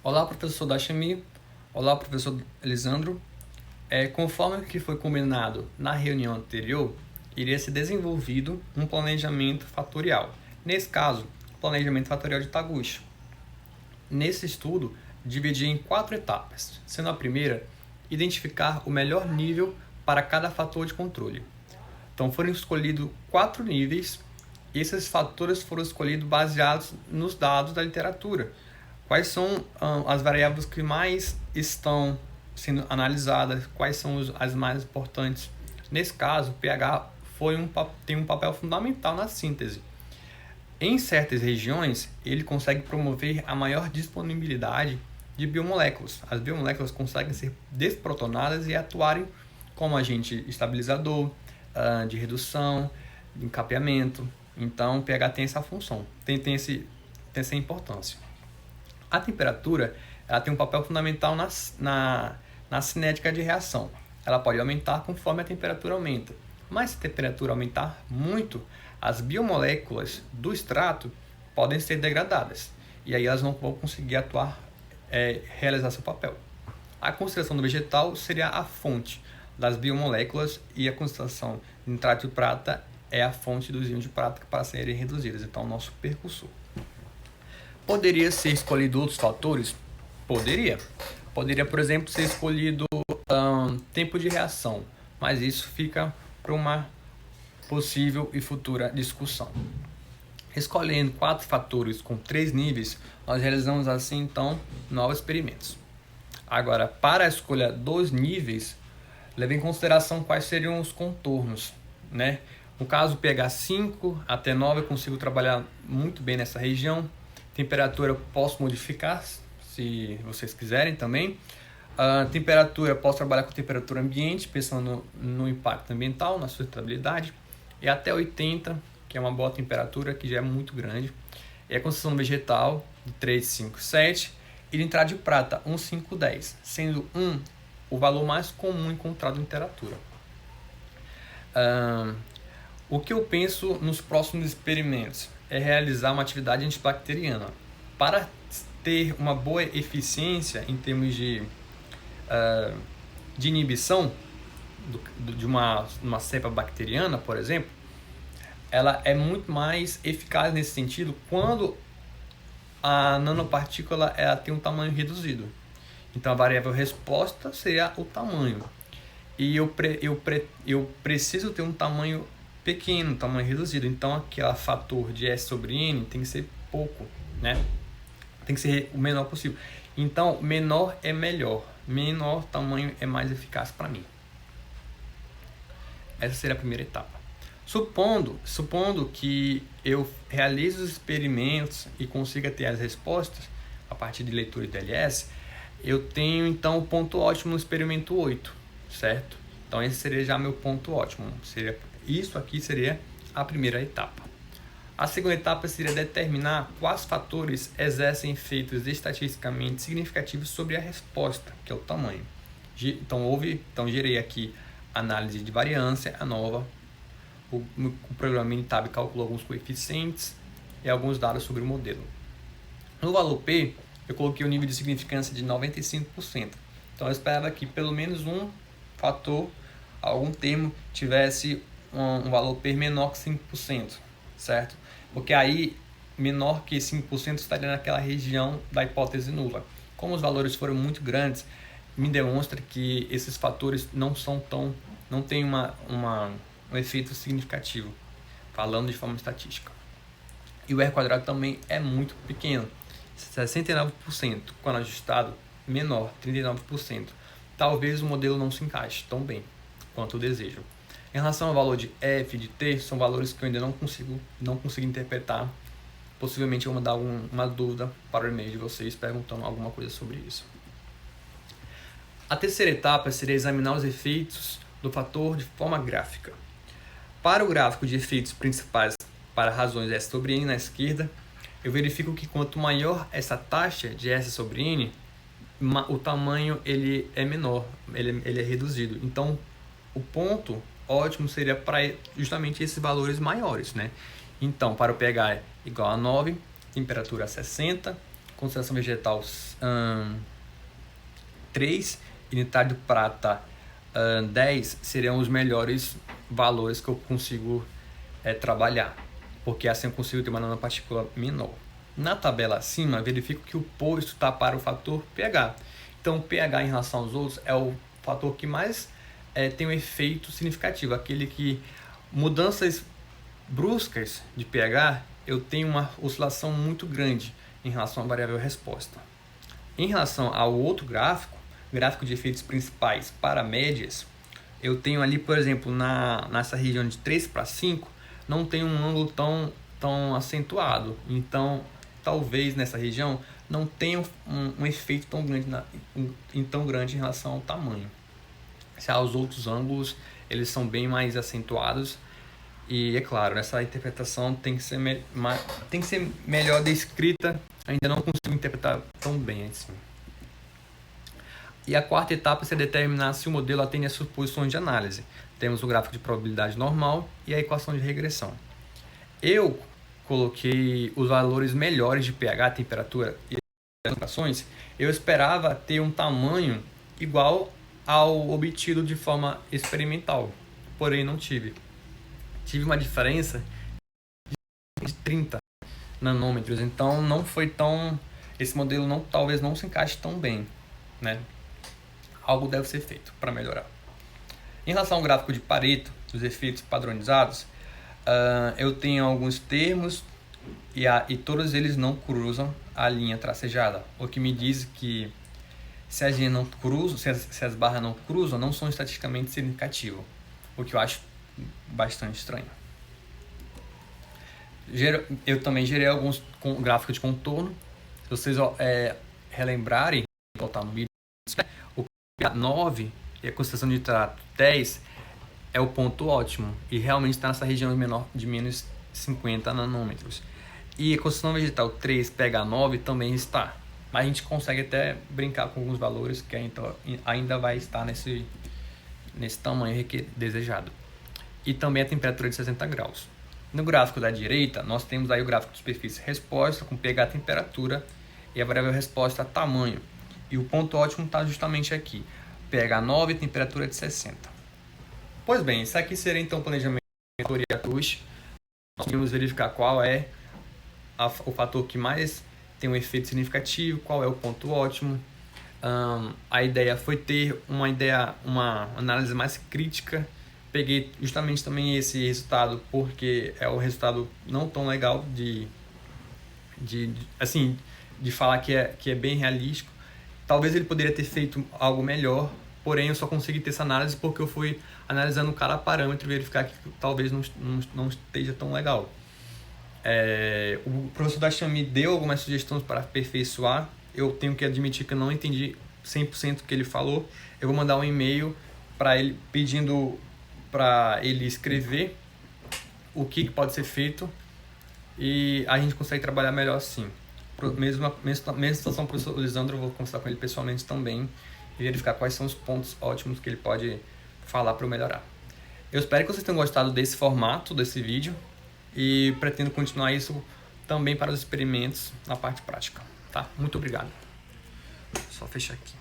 Olá, professor Dachemi. Olá, professor Elisandro. Conforme o que foi combinado na reunião anterior, iria ser desenvolvido um planejamento fatorial. Nesse caso, planejamento fatorial de Taguchi. Nesse estudo, dividi em 4 etapas, sendo a primeira, identificar o melhor nível para cada fator de controle. Então, foram escolhidos 4 níveis, e esses fatores foram escolhidos baseados nos dados da literatura. Quais são as variáveis que mais estão sendo analisadas, quais são as mais importantes. Nesse caso, o pH tem um papel fundamental na síntese. Em certas regiões, ele consegue promover a maior disponibilidade de biomoléculas. As biomoléculas conseguem ser desprotonadas e atuarem como agente estabilizador, de redução, de encapeamento. Então, o pH tem essa função, tem essa importância. A temperatura ela tem um papel fundamental na cinética de reação. Ela pode aumentar conforme a temperatura aumenta. Mas se a temperatura aumentar muito, as biomoléculas do extrato podem ser degradadas. E aí elas não vão conseguir atuar, realizar seu papel. A concentração do vegetal seria a fonte das biomoléculas e a concentração de nitrato de prata é a fonte dos íons de prata para serem reduzidas. Então, o nosso percussor. Poderia ser escolhido outros fatores? Poderia. Poderia, por exemplo, ser escolhido tempo de reação, mas isso fica para uma possível e futura discussão. Escolhendo 4 fatores com 3 níveis, nós realizamos assim, então, 9 experimentos. Agora, para a escolha dos níveis, leve em consideração quais seriam os contornos, né? No caso, pH 5 até 9, eu consigo trabalhar muito bem nessa região. Temperatura posso modificar, se vocês quiserem também. Temperatura, posso trabalhar com temperatura ambiente, pensando no impacto ambiental, na sustentabilidade. E até 80, que é uma boa temperatura, que já é muito grande. E a concentração vegetal, de 3, 5, 7. E de nitrato de prata, 1, 5, 10. Sendo 1 o valor mais comum encontrado em literatura. O que eu penso nos próximos experimentos é realizar uma atividade antibacteriana. Para ter uma boa eficiência em termos de inibição de uma cepa bacteriana, por exemplo, ela é muito mais eficaz nesse sentido quando a nanopartícula ela tem um tamanho reduzido. Então, a variável resposta seria o tamanho. E eu preciso ter um tamanho pequeno, um tamanho reduzido. Então, aquele fator de S sobre N tem que ser pouco, né? Tem que ser o menor possível. Então, menor é melhor. Menor tamanho é mais eficaz para mim. Essa seria a primeira etapa. Supondo que eu realize os experimentos e consiga ter as respostas a partir de leitura de DLS, eu tenho então o ponto ótimo no experimento 8, certo? Então esse seria já meu ponto ótimo. Isso aqui seria a primeira etapa. A segunda etapa seria determinar quais fatores exercem efeitos estatisticamente significativos sobre a resposta, que é o tamanho. Então gerei aqui análise de variância, a nova. O programa Minitab calculou alguns coeficientes e alguns dados sobre o modelo. No valor P, eu coloquei o nível de significância de 95%. Então eu esperava que pelo menos um fator, algum termo, tivesse um valor P menor que 5%, certo? Porque aí, menor que 5% estaria naquela região da hipótese nula. Como os valores foram muito grandes, me demonstra que esses fatores não têm um efeito significativo, falando de forma estatística. E o R quadrado também é muito pequeno, 69%, quando ajustado, menor, 39%. Talvez o modelo não se encaixe tão bem quanto eu desejo. Em relação ao valor de F e de T, são valores que eu ainda não consigo interpretar. Possivelmente eu vou mandar uma dúvida para o e-mail de vocês perguntando alguma coisa sobre isso. A terceira etapa seria examinar os efeitos do fator de forma gráfica. Para o gráfico de efeitos principais para razões S sobre N na esquerda, eu verifico que quanto maior essa taxa de S sobre N, o tamanho ele é menor, ele é reduzido. Então, o ponto ótimo seria para justamente esses valores maiores, né? Então, para o pH igual a 9, temperatura 60, concentração vegetal 3 e nitrato de prata 10 seriam os melhores valores que eu consigo trabalhar, porque assim eu consigo ter uma nanopartícula menor. Na tabela acima, verifico que o posto está para o fator pH. Então, o pH em relação aos outros é o fator que mais tem um efeito significativo, aquele que mudanças bruscas de pH, eu tenho uma oscilação muito grande em relação à variável resposta. Em relação ao outro gráfico, gráfico de efeitos principais para médias, eu tenho ali, por exemplo, nessa região de 3 para 5, não tem um ângulo tão acentuado. Então, talvez nessa região não tenha um efeito tão grande em relação ao tamanho. Se aos outros ângulos, eles são bem mais acentuados. E é claro, essa interpretação tem que ser melhor descrita. Ainda não consigo interpretar tão bem assim. E a quarta etapa seria determinar se o modelo atende às suposições de análise. Temos o gráfico de probabilidade normal e a equação de regressão. Eu coloquei os valores melhores de pH, temperatura e concentrações. Eu esperava ter um tamanho igual ao obtido de forma experimental, porém não tive. Tive uma diferença de 30 nanômetros, então não foi tão... Esse modelo talvez não se encaixe tão bem, né? Algo deve ser feito para melhorar. Em relação ao gráfico de Pareto, dos efeitos padronizados, eu tenho alguns termos e todos eles não cruzam a linha tracejada, o que me diz que se as linhas não cruzam, se as barras não cruzam, não são estatisticamente significativos, o que eu acho bastante estranho. Eu também gerei alguns gráficos de contorno. Se vocês relembrarem, voltar no vídeo, o pH 9 e a concentração de nitrato 10 é o ponto ótimo e realmente está nessa região de menos 50 nanômetros. E a concentração vegetal 3, pH 9 também está, mas a gente consegue até brincar com alguns valores que ainda vai estar nesse tamanho desejado. E também a temperatura de 60 graus. No gráfico da direita, nós temos aí o gráfico de superfície resposta com pH temperatura e a variável resposta tamanho. E o ponto ótimo está justamente aqui, pH 9 e temperatura de 60. Pois bem, isso aqui seria então o planejamento de TUS. Nós vamos verificar qual é o fator que mais tem um efeito significativo, qual é o ponto ótimo. A ideia foi ter uma análise mais crítica. Peguei justamente também esse resultado porque é o resultado não tão legal de falar que é bem realístico. Talvez ele poderia ter feito algo melhor, porém eu só consegui ter essa análise porque eu fui analisando cada parâmetro e verificar que talvez não esteja tão legal. O professor Dashan me deu algumas sugestões para aperfeiçoar. Eu tenho que admitir que eu não entendi 100% o que ele falou. Eu vou mandar um e-mail para ele pedindo para ele escrever o que pode ser feito e a gente consegue trabalhar melhor assim. Mesma situação para o professor Lisandro, eu vou conversar com ele pessoalmente também e verificar quais são os pontos ótimos que ele pode falar para eu melhorar. Eu espero que vocês tenham gostado desse formato, desse vídeo, e pretendo continuar isso também para os experimentos na parte prática. Tá? Muito obrigado. Só fechar aqui.